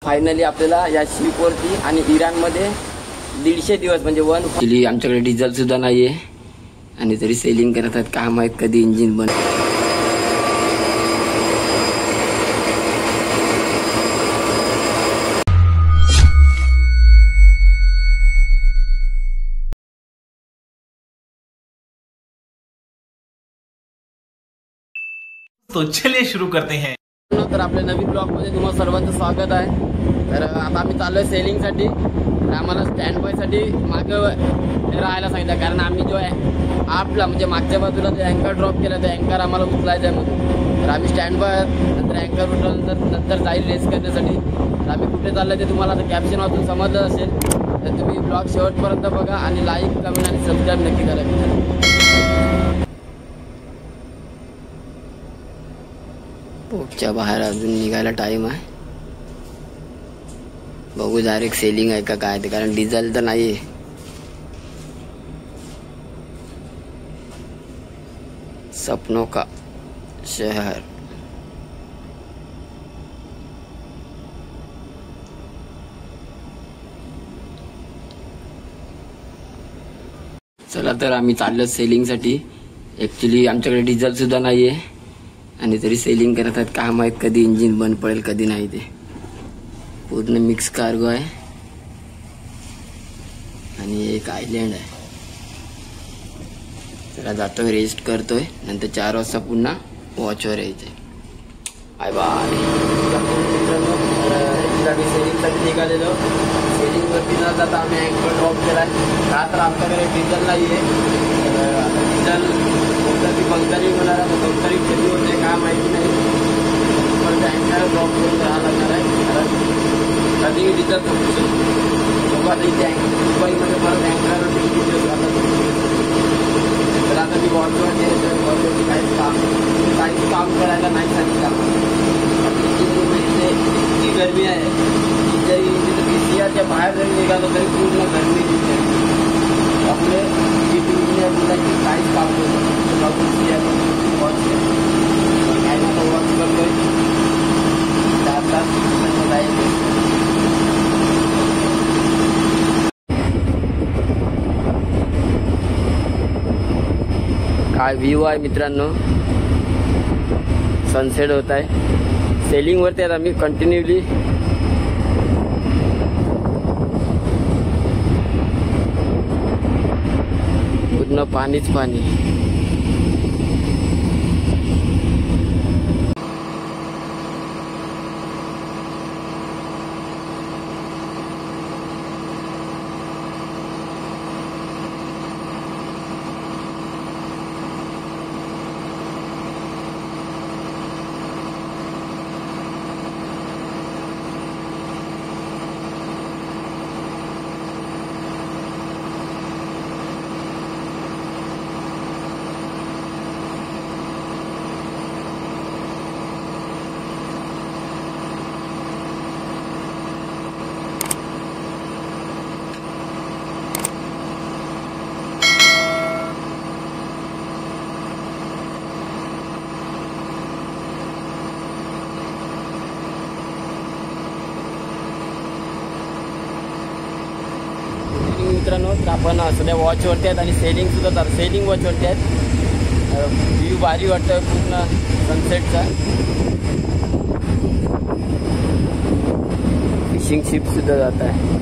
Finally आपल्याला या शिपवरती आणि इराणमध्ये 150 दिवस म्हणजे ॲक्च्युली आमच्याकडे डिझेल सुद्धा नाहीये आणि तरी सेलिंग करत आहेत. काय माहित कधी इंजिन बंद. तो चलिए शुरू करते हैं. तर आपल्या नवीन ब्लॉगमध्ये तुम्हाला सर्वांचं स्वागत आहे. तर आता आम्ही चाललोय सेलिंगसाठी. आम्हाला स्टँड बायसाठी मागं राहायला सांगितलं, कारण आम्ही जो आहे आपला म्हणजे मागच्या बाजूला जो अँकर ड्रॉप केला तो अँकर आम्हाला उचलायचा आहे म्हणून. तर आम्ही स्टँड बाय नंतर अँकर उठल्यानंतर जाईल रेस करण्यासाठी. तर आम्ही कुठे चाललं ते तुम्हाला आता कॅप्शन वाचून समजलं असेल. तर तुम्ही ब्लॉग शेवटपर्यंत बघा आणि लाईक कमेंट आणि सबस्क्राईब नक्की करा. पोटच्या बाहेर अजून निघायला टाइम आहे. बघू डायरेक्ट सेलिंग आहे का काय ते, कारण डिझेल तर नाही आहे. सपनों का शहर. चला तर आम्ही चाललो सेलिंगसाठी. ॲक्च्युली आमच्याकडे डिझेल सुद्धा नाही आहे आणि तरी सेलिंग करत आहेत. काय माहित कधी इंजिन बंद पडेल कधी नाही. ते पूर्ण मिक्स कार्गो आहे आणि एक आयलँड आहे. त्याला जातोय, रेस्ट करतोय, नंतर 4 वाजता पुन्हा वॉचवर यायचंय. Bye bye. सेलिंगसाठी निघालेलो. सेलिंगवरती न जाता आम्ही अँकर ड्रॉप केलाय. का तर आमच्याकडे डिझेल नाही आहे. डिझेल ती बंगाली होणार आहे, बंगाली कधी होते काय माहिती नाही. पण अँकर ड्रॉप करून राहावं लागणार आहे, कारण कधीही डिझेल संपू शकतो. सोबत इथे मुंबईमध्ये परत अँकर तर आता मी वॉचवर वॉचवरती काहीच काम करायला नाही सांगितलं. इतकी गरमी आहे की जरी तिथं PCRच्या बाहेर जरी निघालो तरी पूर्ण गरमी दिसते. आपले मुलांची काहीच काम वॉच करतोय 4 तास काय व्ह्यू आहे मित्रांनो. सनसेट होत आहे. सेलिंगवरती आता आम्ही कंटिन्युअली. पूर्ण पाणीच पाणी. मित्रांनो, तर आपण सध्या वॉचवरती आहेत आणि सेलिंग सुद्धा सेलिंग वॉचवरती आहेत. व्ह्यू भारी वाटतोय पूर्ण सनसेटचा. फिशिंग शिप सुद्धा जात आहे.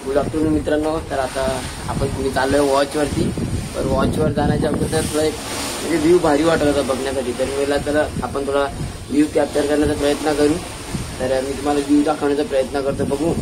गुड आफ्टरनून मित्रांनो. तर आता मी चाललोय वॉचवरती. तर वॉचवर जाण्याच्या अगोदर थोडा एक म्हणजे व्ह्यू भारी वाटत होता बघण्यासाठी. तर मला तर आपण थोडा व्ह्यू कॅप्चर करण्याचा प्रयत्न करू. तर मी तुम्हाला व्ह्यू दाखवण्याचा प्रयत्न करतो. बघू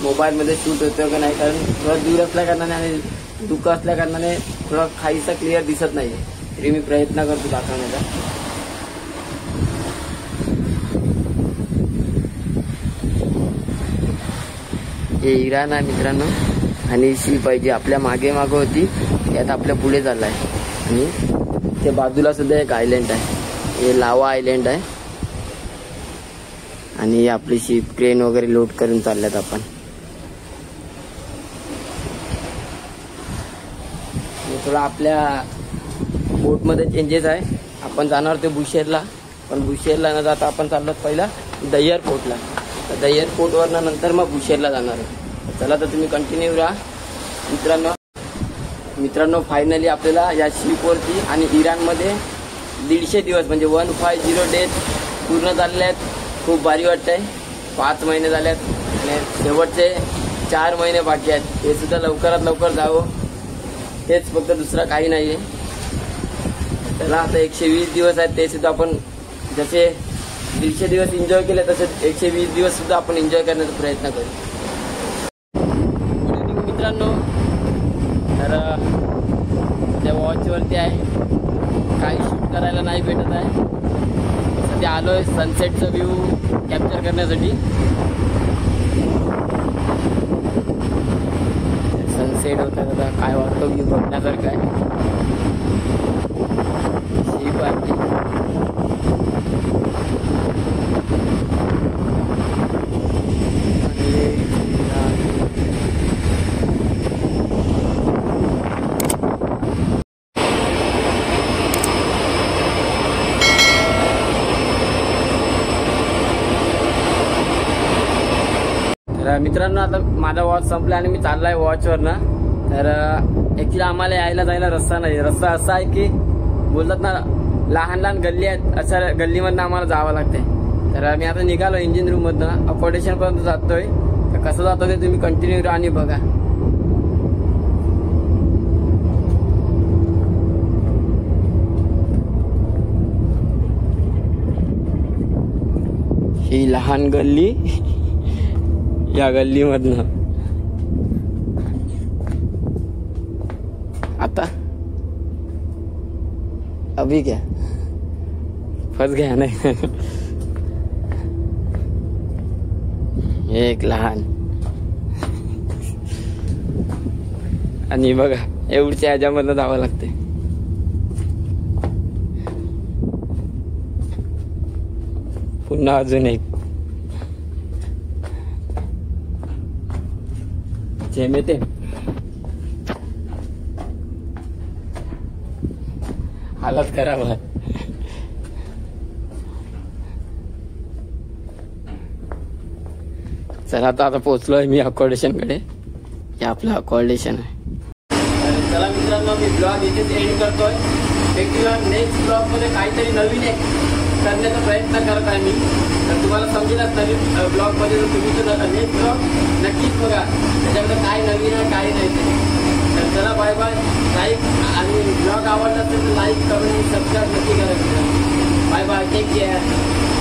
मोबाईलमध्ये शूट होतं का नाही, कारण थोडा दूर असल्या कारणाने आणि दुःख असल्या कारणाने थोडा काहीसा क्लिअर दिसत नाही. तरी मी प्रयत्न करतो दाखवण्याचा. हे इराण आहे मित्रांनो आणि शीप आहे जी आपल्या मागे होती, यात आपल्या पुढे चाललाय. आणि त्या बाजूला सुद्धा एक आयलँड आहे, हे लावा आयलँड आहे. आणि आपली शीप क्रेन वगैरे लोड करून चालल्यात आपण. थोडा आपल्या बोटमध्ये चेंजेस आहे. आपण जाणार ते बुशेरला, पण बुशेरला न जाता आपण चाललो पहिला दह्यर पोर्टला. तर दह्यर पोर्टवरनं नंतर मग बुशेरला जाणार आहे. चला तर तुम्ही कंटिन्यू राहा मित्रांनो. फायनली आपल्याला या शिपवरती आणि इराणमध्ये 150 दिवस म्हणजे 150 डेज पूर्ण झालेले आहेत. खूप भारी वाटतंय. 5 महिने झालेत आणि शेवटचे 4 महिने बाकी आहेत. हे सुद्धा लवकरात लवकर जावं, तेच फक्त दुसरं काही नाही आहे. त्याला आता 120 दिवस आहेत, ते सुद्धा आपण जसे 150 दिवस एन्जॉय केले तसे 120 दिवस सुद्धा आपण एन्जॉय करण्याचा प्रयत्न करू. गुड इव्हनिंग मित्रांनो. तर त्या वॉचवरती आहे, काही शूट करायला नाही भेटत आहे. सध्या आलोय सनसेटचा व्ह्यू कॅप्चर करण्यासाठी. सनसेट होता आता काय वाटतो व्ह्यू बघण्यासारखं आहे. शीप आहे मित्रांनो. आता माझा वॉच संपला आणि मी चाललाय वॉचवरनं. तर ऍक्च्युली आम्हाला यायला जायला रस्ता नाही. रस्ता असा आहे की बोलतात ना, लहान लहान गल्ली आहेत, अशा गल्लीमधनं आम्हाला जावं लागतंय. तर मी आता निघालो इंजिन रूम मधनं, अकोमोडेशन पर्यंत जातोय. तर कसं जातो ते तुम्ही कंटिन्यू राहा आणि बघा. ही लहान गल्ली, या गल्लीमधनं आता अभी क्या फस गया नाही. एक लहान आणि बघा एवढच्या ह्याच्यामधनं जावं लागते. पुन्हा अजून एक जेमेते. हालत खराब आहे. चला आता पोहोचलोय मी अकोमोडेशन कडे. हे आपलं अकोमोडेशन आहे. चला मित्रांनो, मी ब्लॉग इथेच एंड करतोय. भेटूया नेक्स्ट ब्लॉग मध्ये काहीतरी नवीन एक करण्याचा प्रयत्न करत आहे मी. तर तुम्हाला समजेलच नवीन ब्लॉग मध्ये. जर तुम्ही तर नेक्स्ट ब्लॉग नक्कीच बघा, त्याच्यामध्ये काय नवीन आहे काय नाही ते. तर चला बाय बाय. लाईक आणि ब्लॉग आवडला असेल तर लाईक कमेंट सबस्क्राईब नक्की करा. Bye bye, take care.